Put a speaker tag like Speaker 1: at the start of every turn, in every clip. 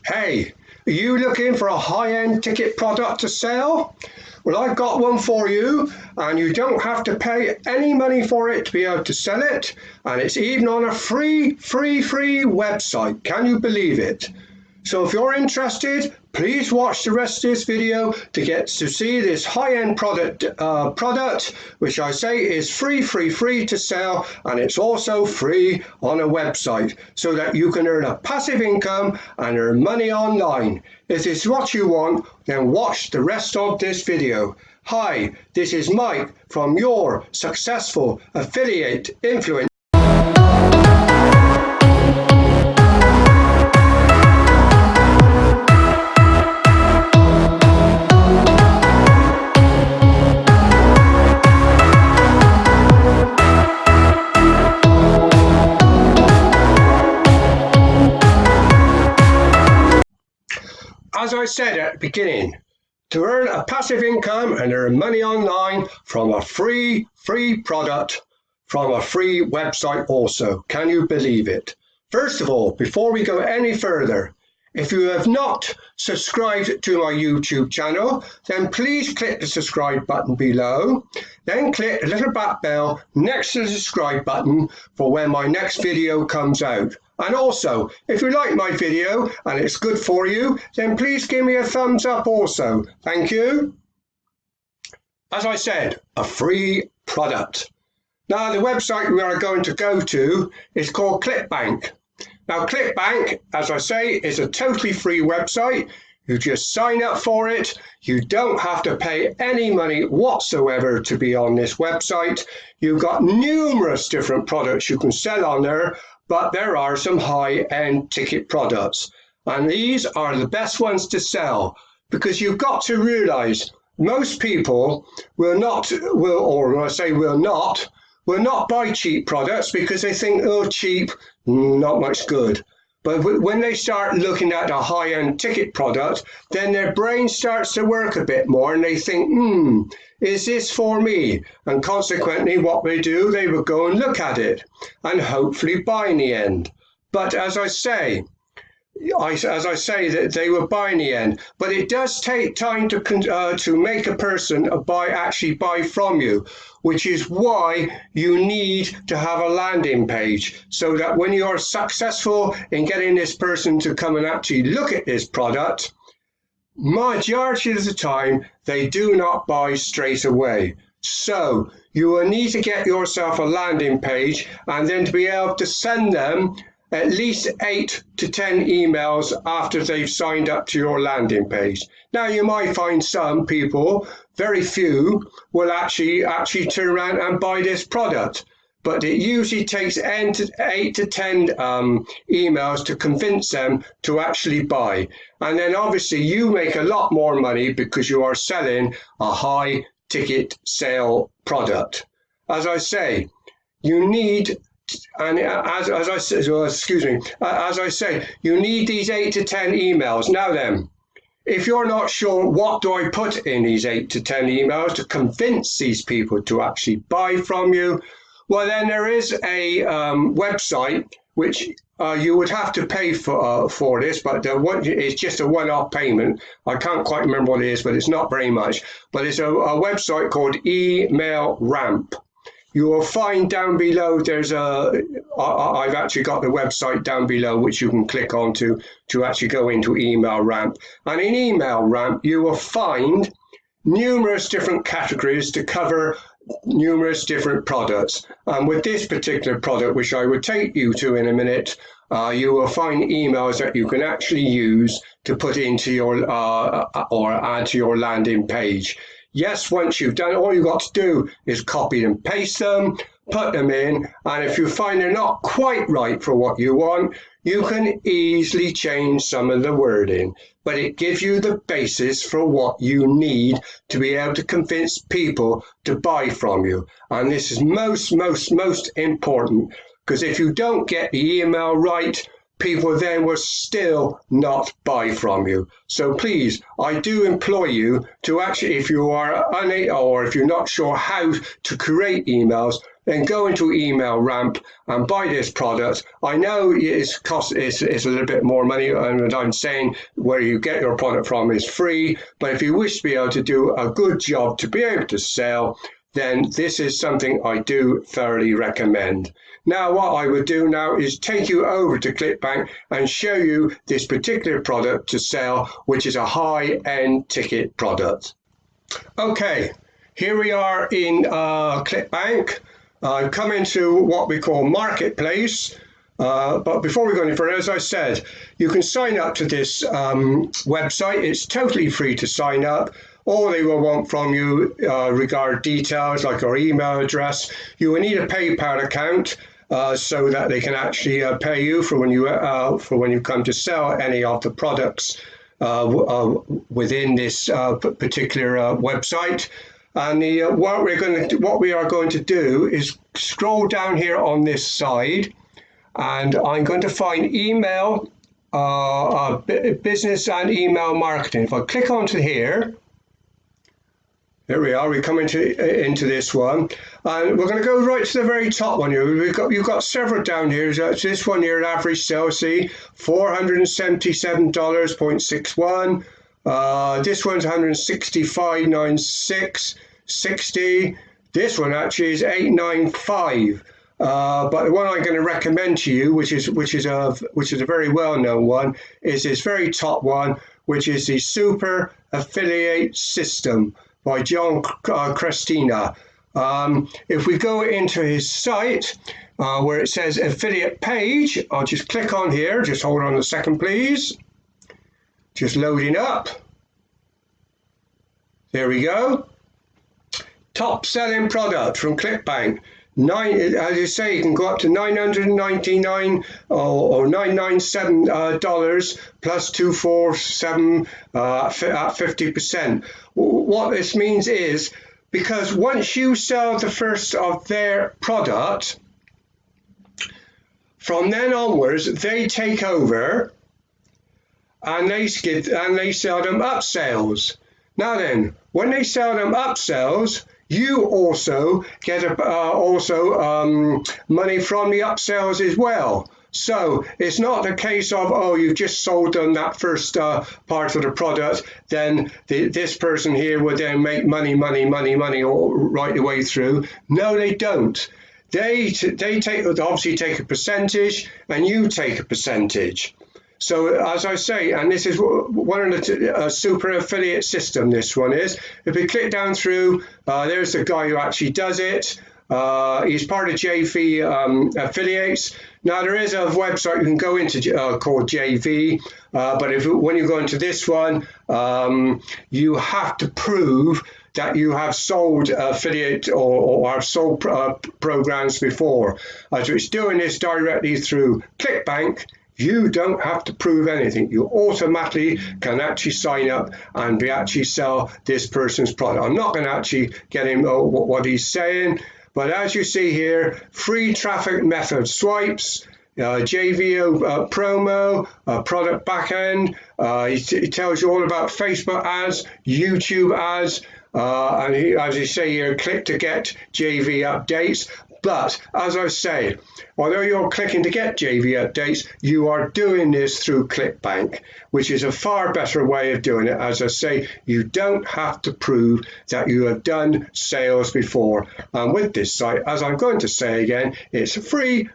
Speaker 1: Hey, are you looking for a high-end ticket product to sell? Well, I've got one for you, and you don't have to pay any money for it to be able to sell it, and it's even on a free website. Can you believe it? So if you're interested, please watch the rest of this video to get to see this high-end product, which I say is free to sell, and it's also free on a website, so that you can earn a passive income and earn money online. If this is what you want, then watch the rest of this video. Hi, this is Mike from Your Successful Affiliate Influencer. As I said at the beginning, to earn a passive income and earn money online from a free product, from a free website also. Can you believe it? First of all, before we go any further, if you have not subscribed to my YouTube channel, then please click the subscribe button below. Then click the little black bell next to the subscribe button for when my next video comes out. And also, if you like my video and it's good for you, then please give me a thumbs up also. Thank you. As I said, a free product. Now, the website we are going to go to is called ClickBank. Now, ClickBank, as I say, is a totally free website. You just sign up for it. You don't have to pay any money whatsoever to be on this website. You've got numerous different products you can sell on there, but there are some high-end ticket products. And these are the best ones to sell, because you've got to realize most people will not buy cheap products because they think, oh, cheap, not much good. But when they start looking at a high-end ticket product, then their brain starts to work a bit more and they think, is this for me? And consequently, what they do, they will go and look at it and hopefully buy in the end. But as I say that they will buy in the end, but it does take time to make a person actually buy from you, which is why you need to have a landing page, so that when you're successful in getting this person to come and actually look at this product, majority of the time they do not buy straight away. So you will need to get yourself a landing page, and then to be able to send them at least 8 to 10 emails after they've signed up to your landing page. Now, you might find some people, very few, will actually turn around and buy this product, but it usually takes 8 to 10 emails to convince them to actually buy. And then obviously you make a lot more money because you are selling a high ticket sale product. As I say, you need, and as I say, you need these 8 to 10 emails. Now then, if you're not sure what do I put in these 8 to 10 emails to convince these people to actually buy from you, well, then there is a website which you would have to pay for this, but it's just a one-off payment. I can't quite remember what it is, but it's not very much. But it's a website called EmailRamp. You will find down below, I've actually got the website down below, which you can click on to actually go into EmailRamp. And in EmailRamp, you will find numerous different categories to cover numerous different products. And with this particular product, which I will take you to in a minute, you will find emails that you can actually use to put into your or add to your landing page. Yes, once you've done it, all you've got to do is copy and paste them, put them in, and if you find they're not quite right for what you want, you can easily change some of the wording. But it gives you the basis for what you need to be able to convince people to buy from you. And this is most important, because if you don't get the email right, people then will still not buy from you. So please, I do implore you to actually, if you are unable or if you're not sure how to create emails, then go into Email Ramp and buy this product. I know it's a little bit more money, and I'm saying where you get your product from is free, but if you wish to be able to do a good job to be able to sell, then this is something I do thoroughly recommend. Now, what I would do now is take you over to ClickBank and show you this particular product to sell, which is a high-end ticket product. Okay, here we are in ClickBank. I've come into what we call Marketplace. But before we go any further, as I said, you can sign up to this website. It's totally free to sign up. All they will want from you regard details like your email address. You will need a PayPal account so that they can actually pay you for when you come to sell any of the products within this particular website. And what we are going to do is scroll down here on this side, and I'm going to find email, business and email marketing. If I click onto here, there we are. We come into this one, and we're going to go right to the very top one here. You've got several down here. This one here, average sale, see, $477.61. This one's $165.96, 60. This one actually is $895. But the one I'm going to recommend to you, which is a very well-known one, is this very top one, which is the Super Affiliate System by John Christina. If we go into his site, where it says affiliate page, I'll just click on here. Just hold on a second, please. Just loading up. There we go. Top selling product from ClickBank. As you say, you can go up to $999 or $997 plus $247 at 50%. What this means is, because once you sell the first of their product, from then onwards they take over and they sell them upsells. Now then, when they sell them upsells, you also get money from the upsells as well. So it's not a case of, oh, you've just sold them that first part of the product, then this person here would then make money all right the way through. No, they don't. They obviously take a percentage, and you take a percentage. So as I say, and this is one of the super affiliate system, this one is. If we click down through, there's the guy who actually does it. He's part of JV Affiliates. Now there is a website you can go into called JV, but when you go into this one, you have to prove that you have sold affiliate or have sold programs before. So it's doing this directly through ClickBank. You don't have to prove anything. You automatically can actually sign up and actually sell this person's product. I'm not going to actually get him what he's saying, but as you see here, free traffic method swipes, JVO promo, product backend. He tells you all about Facebook ads, YouTube ads, and as you say here, click to get JV updates. But as I say, although you're clicking to get JV updates, you are doing this through ClickBank, which is a far better way of doing it. As I say, you don't have to prove that you have done sales before. And with this site, as I'm going to say again, it's free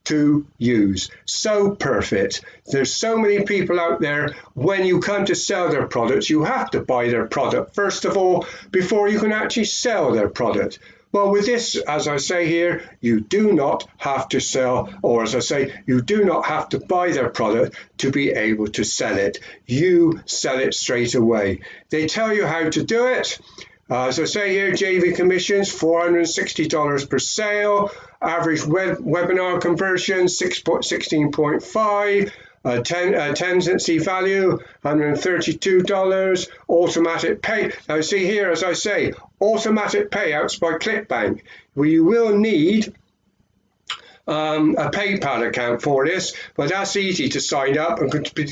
Speaker 1: to use. So perfect. There's so many people out there, when you come to sell their products, you have to buy their product first of all before you can actually sell their product. Well, with this, as I say here, you do not have to sell, or as I say, you do not have to buy their product to be able to sell it. You sell it straight away. They tell you how to do it. As I say here, JV commissions, $460 per sale. Average webinar conversion, 16.5. Tendency value, $132. Automatic pay. Now see here, as I say, automatic payouts by ClickBank. Well, you will need a PayPal account for this, but that's easy to sign up and to be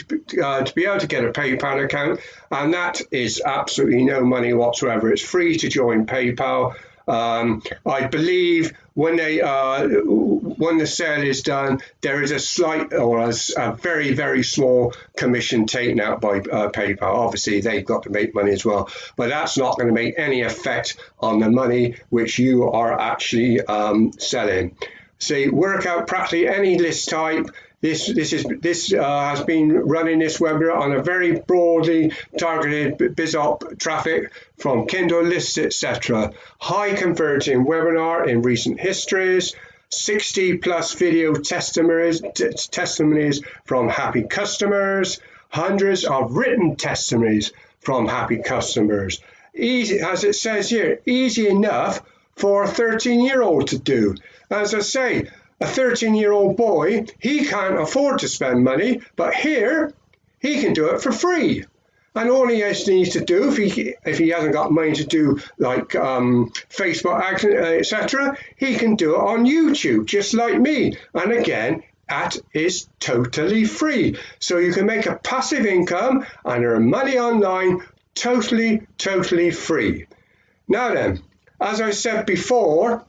Speaker 1: able to get a PayPal account, and that is absolutely no money whatsoever. It's free to join PayPal. I believe when the sale is done, there is a slight or a very, very small commission taken out by PayPal. Obviously, they've got to make money as well, but that's not going to make any effect on the money which you are actually selling. So work out practically any list type. This has been running this webinar on a very broadly targeted BizOp traffic from Kindle lists, etc. High converting webinar in recent histories, 60 plus video testimonies from happy customers, hundreds of written testimonies from happy customers. Easy, as it says here, easy enough for a 13-year-old to do. As I say, a 13-year-old boy, he can't afford to spend money, but here, he can do it for free. And all he needs to do, if he hasn't got money to do like Facebook ads, etc., he can do it on YouTube, just like me. And again, that is totally free. So you can make a passive income and earn money online totally, totally free. Now then, as I said before,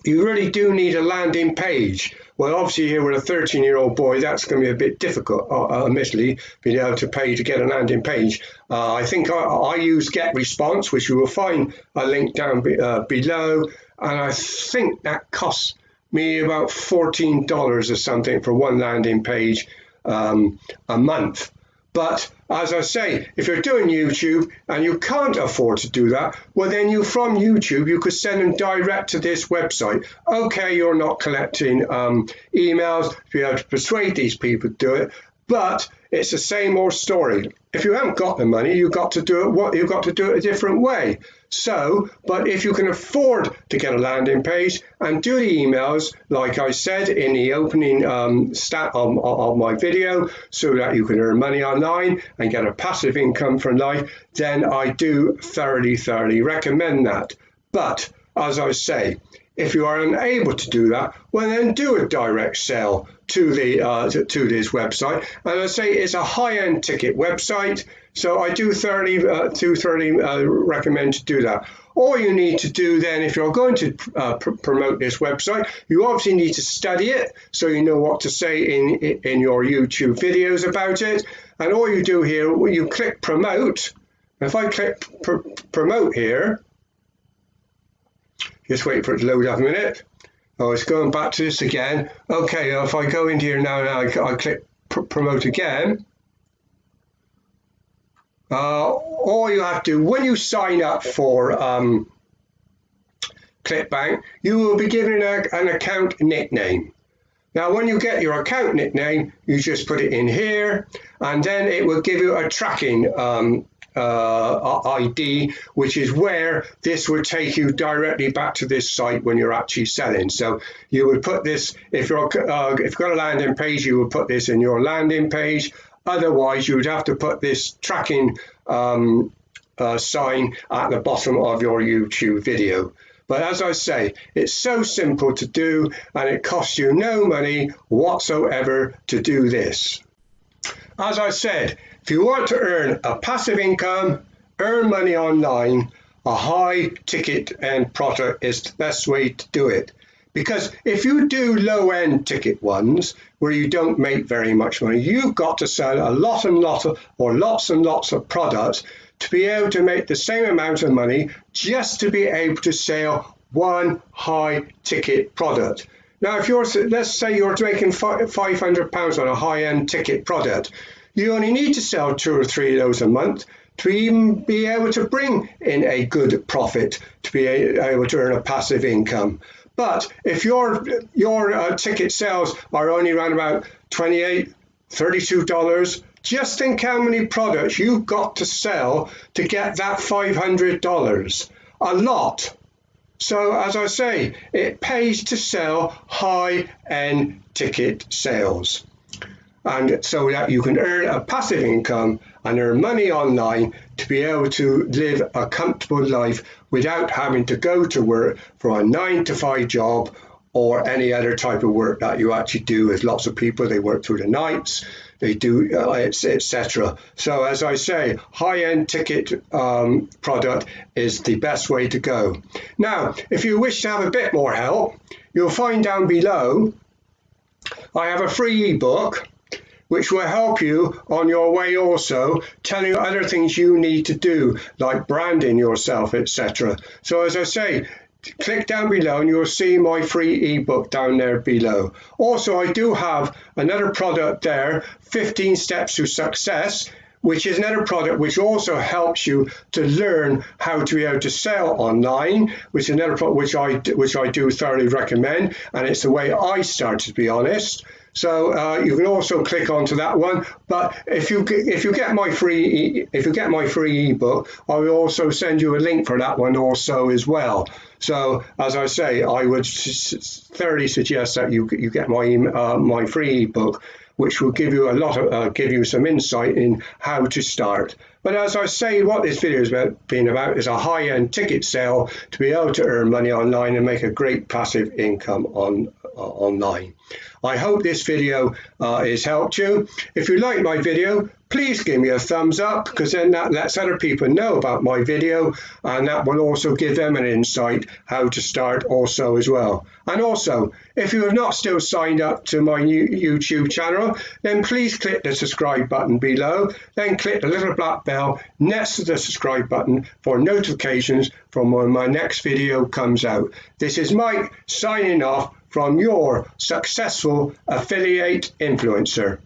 Speaker 1: you really do need a landing page. Well, obviously here with a 13-year-old boy, that's going to be a bit difficult, admittedly, being able to pay to get a landing page. I think I use GetResponse, which you will find a link down below, and I think that costs me about $14 or something for one landing page a month. But as I say, if you're doing YouTube and you can't afford to do that, well then from YouTube you could send them direct to this website. Okay, you're not collecting emails to be able to persuade these people to do it, but it's the same old story. If you haven't got the money, you've got to do it a different way. So, but if you can afford to get a landing page and do the emails, like I said in the opening stat of my video, so that you can earn money online and get a passive income from life, then I do thoroughly recommend that. But as I say, if you are unable to do that, well then do a direct sale to this website. And I say it's a high-end ticket website, so I do thoroughly recommend to do that. All you need to do then, if you're going to promote this website, you obviously need to study it so you know what to say in your YouTube videos about it. And all you do here, when you click promote, if I click promote here, just wait for it to load up a minute. Oh, it's going back to this again. Okay, if I go into here now and I click promote again, all you have to do, when you sign up for ClickBank, you will be given an account nickname. Now, when you get your account nickname, you just put it in here, and then it will give you a tracking ID, which is where this would take you directly back to this site when you're actually selling. So you would put this, if you've got a landing page, you would put this in your landing page. Otherwise, you would have to put this tracking sign at the bottom of your YouTube video. But as I say, it's so simple to do, and it costs you no money whatsoever to do this. As I said, if you want to earn a passive income, earn money online, a high ticket end product is the best way to do it. Because if you do low end ticket ones where you don't make very much money, you've got to sell lots and lots of products to be able to make the same amount of money just to be able to sell one high ticket product. Now, if let's say you're making £500 on a high end ticket product, you only need to sell 2 or 3 of those a month to even be able to bring in a good profit, to be able to earn a passive income. But if your ticket sales are only around about $28, $32, just think how many products you've got to sell to get that $500. A lot. So as I say, it pays to sell high-end ticket sales. And so that you can earn a passive income and earn money online to be able to live a comfortable life without having to go to work for a 9-to-5 job or any other type of work that you actually do. As lots of people, they work through the nights, they do, etc. So as I say, high-end ticket product is the best way to go. Now, if you wish to have a bit more help, you'll find down below I have a free ebook which will help you on your way also, telling you other things you need to do, like branding yourself, etc. So as I say, click down below and you'll see my free ebook down there below. Also, I do have another product there, 15 Steps to Success, which is another product which also helps you to learn how to be able to sell online, which is another product which I do thoroughly recommend, and it's the way I started, to be honest. So you can also click onto that one. But if you get my free ebook, I will also send you a link for that one also as well. So as I say, I would thoroughly suggest that you get my free ebook, which will give you give you some insight in how to start. But as I say, what this video has been about is a high-end ticket sale to be able to earn money online and make a great passive income online. I hope this video has helped you. If you like my video, please give me a thumbs up, because then that lets other people know about my video, and that will also give them an insight how to start also as well. And also, if you have not still signed up to my new YouTube channel, then please click the subscribe button below, then click the little black bell next to the subscribe button for notifications from when my next video comes out. This is Mike signing off from your successful affiliate influencer.